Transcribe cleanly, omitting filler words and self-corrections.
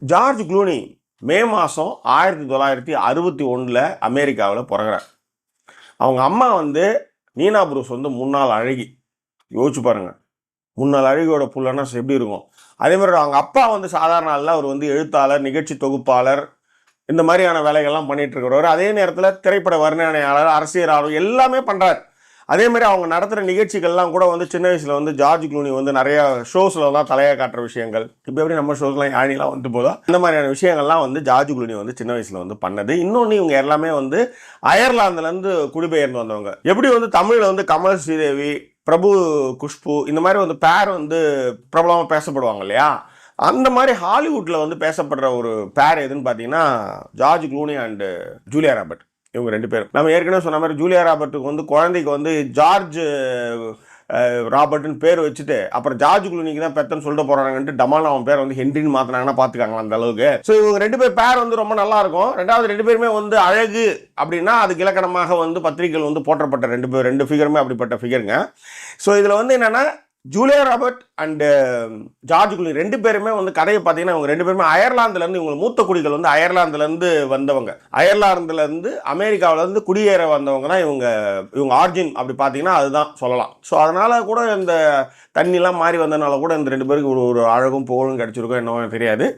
George Cluny மே மாதம் 1961 அமெரிக்காவில் பிறகுறார். அவங்க அம்மா வந்து நீனா புரூஸ் வந்து முன்னாள் அழகி. யோசிச்சு பாருங்க, முன்னாள் அழகியோட புள்ளன்னா எப்படி இருக்கும். அதே மாதிரி அவங்க அப்பா வந்து சாதாரண ஆள், அவர் வந்து எழுத்தாளர், நிகழ்ச்சி தொகுப்பாளர், இந்த மாதிரியான வேலைகள்லாம் பண்ணிட்டு இருக்கிறவர். அதே நேரத்தில் திரைப்பட வர்ணனையாளர், அரசியல் ஆர்வம் எல்லாமே பண்ணுறார். அதே மாதிரி அவங்க நடத்துகிற நிகழ்ச்சிகள்லாம் கூட வந்து சின்ன வயசில் வந்து ஜார்ஜ் க்ளூனி வந்து நிறைய ஷோஸில் தான் தலையாக காட்டுற விஷயங்கள், இப்போ எப்படி நம்ம ஷோஸ்லாம் யாழிலாம் வந்து போதோ அந்த மாதிரியான விஷயங்கள்லாம் வந்து ஜார்ஜ் க்ளூனி வந்து சின்ன வயசில் வந்து பண்ணது. இன்னொன்று, இவங்க எல்லாமே வந்து அயர்லாந்துலேருந்து குடிபெயர்ந்து வந்தவங்க. எப்படி வந்து தமிழில் வந்து கமல் ஸ்ரீதேவி, பிரபு குஷ்பு இந்த மாதிரி வந்து பேர் வந்து பிரபலமாக பேசப்படுவாங்க இல்லையா, அந்த மாதிரி ஹாலிவுட்டில் வந்து பேசப்படுற ஒரு பேர் எதுன்னு பார்த்தீங்கன்னா George Cluny and Julia Robert. இவங்க ரெண்டு பேரும். நம்ம ஏற்கனவே சொன்ன மாதிரி ஜூலியா ராபர்ட்டுக்கு வந்து குழந்தைக்கு வந்து ஜார்ஜ் ராபர்ட்னு பேர் வச்சுட்டு அப்புறம் ஜார்ஜ் க்ளூனிக்கு தான் பெத்தன்னு சொல்லிட்டு போறாங்கன்ட்டு டமால் அவன் பேர் வந்து ஹென்ரின்னு மாத்தினாங்கன்னா பார்த்துக்காங்களா அந்த அளவுக்கு. ஸோ இவங்க ரெண்டு பேர் பேர் வந்து ரொம்ப நல்லா இருக்கும். ரெண்டாவது, ரெண்டு பேருமே வந்து அழகு அப்படின்னா அதுக்கு இலக்கணமாக வந்து பத்திரிகைகள் வந்து போற்றப்பட்ட ரெண்டு ஃபிகருமே அப்படிப்பட்ட ஃபிகருங்க. ஸோ இதில் வந்து என்னன்னா, Julia Robert and George Cluny ரெண்டு பேருமே வந்து கதையை பார்த்தீங்கன்னா, இவங்க ரெண்டு பேருமே அயர்லாந்துலேருந்து, இவங்க மூத்த குடிகள் வந்து அயர்லாந்துலேருந்து வந்தவங்க. அயர்லாந்துலேருந்து அமெரிக்காவிலேருந்து குடியேற வந்தவங்க தான் இவங்க ஆர்ஜின் அப்படி பார்த்தீங்கன்னா அதுதான் சொல்லலாம். ஸோ அதனால் கூட இந்த தண்ணிலாம் மாறி வந்ததுனால கூட இந்த ரெண்டு பேருக்கு ஒரு அழகும் புகழும் கிடச்சிருக்கோம், என்னவோ தெரியாது.